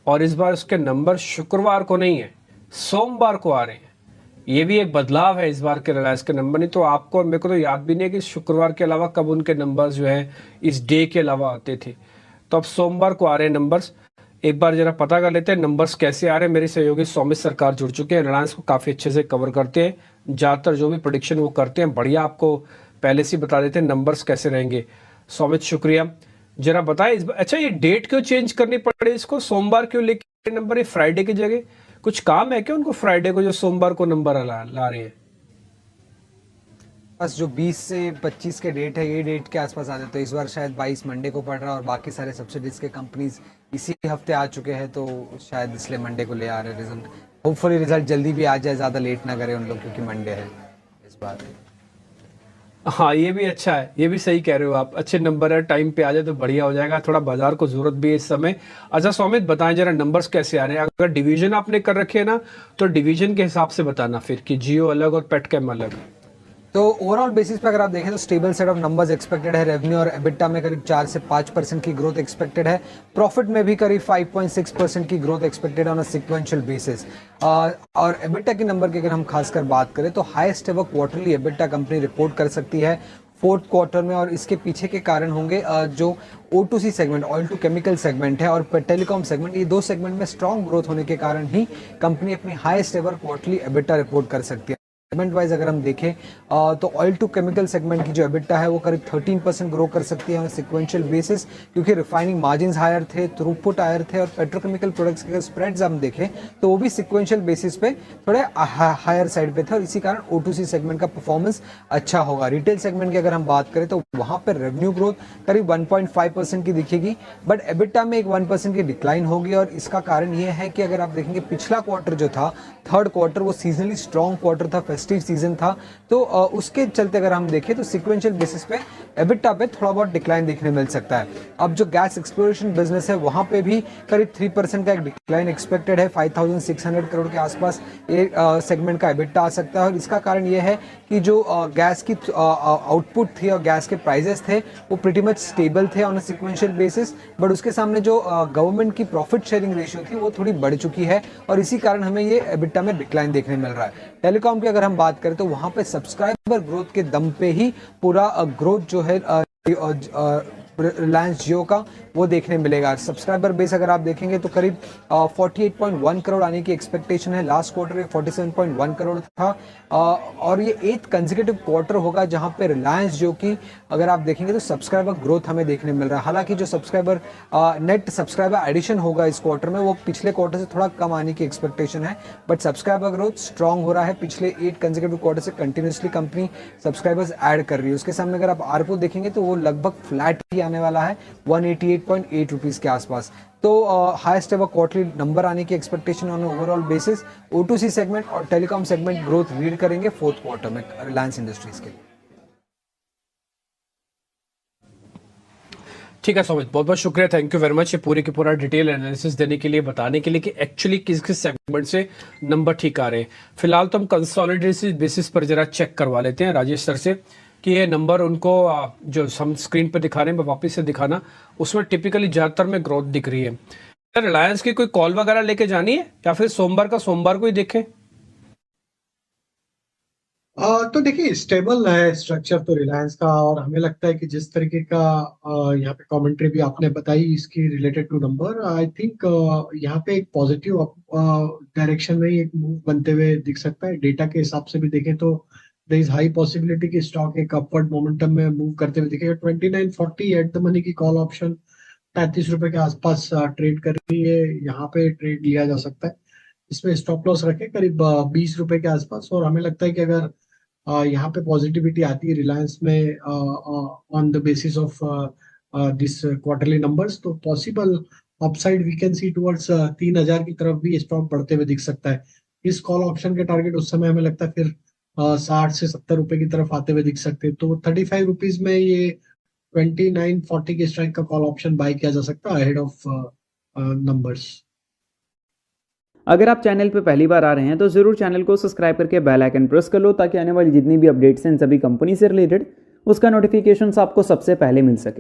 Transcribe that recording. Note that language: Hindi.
और इस बार उसके नंबर शुक्रवार को नहीं है, सोमवार को आ रहे हैं। ये भी एक बदलाव है इस बार के रिलायंस के नंबर। नहीं तो आपको, मेरे को तो याद भी नहीं है कि शुक्रवार के अलावा कब उनके नंबर्स जो है इस डे के अलावा आते थे। तो अब सोमवार को आ रहे हैं नंबर्स। एक बार जरा पता कर लेते हैं नंबर्स कैसे आ रहे हैं। मेरे सहयोगी सौमित सरकार जुड़ चुके हैं, रिलायंस को काफी अच्छे से कवर करते हैं, ज्यादातर जो भी प्रोडिक्शन वो करते हैं बढ़िया, आपको पहले से बता देते हैं नंबर्स कैसे रहेंगे। सौमित शुक्रिया। जरा बताएं इस बार, अच्छा ये डेट क्यों चेंज करनी पड़े, इसको सोमवार क्यों लेके नंबर, ये फ्राइडे की जगह कुछ काम है क्या उनको फ्राइडे को जो सोमवार को नंबर ला रहे हैं? बस जो 20 से 25 के डेट है, ये डेट के आसपास आ जाते, तो इस बार शायद 22 मंडे को पड़ रहा है और बाकी सारे सब्सिडीज के कंपनीज इसी हफ्ते आ चुके हैं, तो शायद इसलिए मंडे को ले आ रहे हैं रिजल्ट। होपफुली रिजल्ट जल्दी भी आ जाए, ज़्यादा लेट ना करे उन लोग, क्योंकि मंडे है इस बार। हाँ ये भी अच्छा है, ये भी सही कह रहे हो आप, अच्छे नंबर है, टाइम पे आ जाए तो बढ़िया हो जाएगा, थोड़ा बाजार को जरूरत भी है इस समय। अच्छा सौमित बताएं जरा नंबर्स कैसे आ रहे हैं, अगर डिवीजन आपने कर रखे हैं ना तो डिवीजन के हिसाब से बताना फिर कि जियो अलग और पेटकेम अलग। तो ओवरऑल बेसिस पे अगर आप देखें तो stable set of numbers expected है। रेवेन्यू और एबिटा में करीब 4 से 5% की ग्रोथ एक्सपेक्टेड है। प्रॉफिट में भी करीब 5.6% की ग्रोथ एक्सपेक्टेड है ऑन अ सिक्वेंशियल बेसिस। और एबिटा के नंबर की अगर हम खासकर बात करें तो highest ever quarterly EBITDA company report कर सकती है फोर्थ क्वार्टर में, और इसके पीछे के कारण होंगे जो O2C segment, oil to chemical segment है, और टेलीकॉम सेगमेंट, ये दो सेगमेंट में स्ट्रॉन्ग ग्रोथ होने के कारण ही कंपनी अपनी highest ever quarterly EBITDA report कर सकती है। सेगमेंट वाइज अगर हम देखें तो ऑयल टू केमिकल सेगमेंट की जो एबिटा है वो करीब 13% ग्रो कर सकती है ऑन सिक्वेंशियल बेसिस, क्योंकि रिफाइनिंग मार्जिन्स हायर थे, थ्रूपुट हायर थे, और पेट्रोकेमिकल प्रोडक्ट्स के स्प्रेड्स हम देखें तो वो भी सिक्वेंशियल बेसिस पे थोड़े हायर साइड पे थे, और इसी कारण O2C सेगमेंट का परफॉर्मेंस अच्छा होगा। रिटेल सेगमेंट की अगर हम बात करें तो वहां पर रेवेन्यू ग्रोथ करीब 1.5% की दिखेगी, बट एबिटा में एक 1% की डिक्लाइन होगी, और इसका कारण ये है कि अगर आप देखेंगे पिछला क्वार्टर जो था, थर्ड क्वार्टर, वो सीजनली स्ट्रॉन्ग क्वार्टर था, फेस्टिव सीजन था, तो उसके चलते अगर हम देखें तो सिक्वेंशियल बेसिस पे एबिटा पे थोड़ा बहुत डिक्लाइन देखने मिल सकता है। अब जो गैस एक्सप्लोरेशन बिजनेस है वहां पे भी करीब 3% का एक डिक्लाइन एक्सपेक्टेड है, 5600 करोड़ के आसपास ये सेगमेंट का एबिटा आ सकता है, और इसका कारण ये है कि जो गैस की आउटपुट थी और गैस के प्राइजेस थे वो प्रीटी मच स्टेबल थे on a sequential basis, but उसके सामने जो गवर्नमेंट की प्रॉफिट शेयरिंग रेशियो थी वो थोड़ी बढ़ चुकी है, और इसी कारण हमें ये एबिटा में डिक्लाइन देखने मिल रहा है। टेलीकॉम की अगर हम बात करें तो वहां पे सब्सक्राइबर ग्रोथ के दम पे ही पूरा ग्रोथ जो है रिलायंस जियो का वो देखने मिलेगा। सब्सक्राइबर बेस अगर आप देखेंगे तो करीब 48.1 करोड़ आने की एक्सपेक्टेशन है। लास्ट क्वार्टर 47.1 करोड़ था, और ये 8th कंसेक्यूटिव क्वार्टर होगा जहां पे रिलायंस जियो की अगर आप देखेंगे तो सब्सक्राइबर ग्रोथ हमें देखने मिल रहा है। हालांकि जो सब्सक्राइबर नेट सब्सक्राइबर एडिशन होगा इस क्वार्टर में वो पिछले क्वार्टर से थोड़ा कम आने की एक्सपेक्टेशन है, बट सब्सक्राइबर ग्रोथ स्ट्रॉन्ग हो रहा है। पिछले 8 कंसेक्यूटिव क्वार्टर से कंटिन्यूसली कंपनी सब्सक्राइबर्स ऐड कर रही है। उसके सामने अगर आप आरपू देखेंगे तो वो लगभग फ्लैट ही आने वाला है 188.8 रुपीज के आसपास। तो हाईएस्ट एवर क्वार्टरली नंबर आने की expectation on overall basis. O2C segment और टेलीकॉम सेगमेंट ग्रोथ रीड करेंगे फोर्थ क्वार्टर में रिलायंस इंडस्ट्रीज के लिए। ठीक है सौमित, बहुत बहुत शुक्रिया, थैंक यू वेरी मच, ये पूरी की पूरा डिटेल एनालिसिस देने के लिए, बताने के लिए कि एक्चुअली किस किस सेगमेंट से नंबर ठीक आ रहे हैं। फिलहाल तो हम कंसोलिडेटेड बेसिस पर जरा चेक करवा लेते हैं राजेश सर से कि ये नंबर उनको जो हम स्क्रीन पर दिखा रहे हैं वापस से दिखाना, उसमें टिपिकली ज्यादातर में ग्रोथ दिख रही है। रिलायंस की कोई कॉल वगैरह लेके जानी है या फिर सोमवार का सोमवार को ही देखें? तो देखिए स्टेबल है स्ट्रक्चर तो रिलायंस का, और हमें लगता है कि जिस तरीके का यहाँ पे कमेंट्री भी आपने बताई इसकी related to number, I think यहाँ पे एक पॉजिटिव डायरेक्शन में ही एक मूव बनते हुए दिख सकता है। डेटा के हिसाब से भी देखें तो देयर इज हाई पॉसिबिलिटी कि स्टॉक एक अपवर्ड मोमेंटम में मूव करते हुए दिखेगा। 2940 एट द मनी की कॉल ऑप्शन 35 रुपए के आसपास ट्रेड कर रही है, यहाँ पे ट्रेड लिया जा सकता है। इसमें स्टॉप लॉस रखें करीब 20 रुपए के आसपास, और हमें लगता है कि अगर यहाँ पे पॉजिटिविटी आती है रिलायंस में on the basis of this quarterly numbers, तो possible upside we can see towards 3000 की तरफ भी स्टॉक बढ़ते हुए दिख सकता है। इस कॉल ऑप्शन के टारगेट उस समय हमें लगता है फिर 60 से 70 रुपए की तरफ आते हुए दिख सकते हैं, तो 35 रुपीज में ये 2940 के स्ट्राइक का कॉल ऑप्शन बाय किया जा सकता है अहेड ऑफ नंबर्स। अगर आप चैनल पर पहली बार आ रहे हैं तो ज़रूर चैनल को सब्सक्राइब करके बेल आइकन प्रेस कर लो, ताकि आने वाली जितनी भी अपडेट्स हैं सभी कंपनी से रिलेटेड उसका नोटिफिकेशन आपको सबसे पहले मिल सके।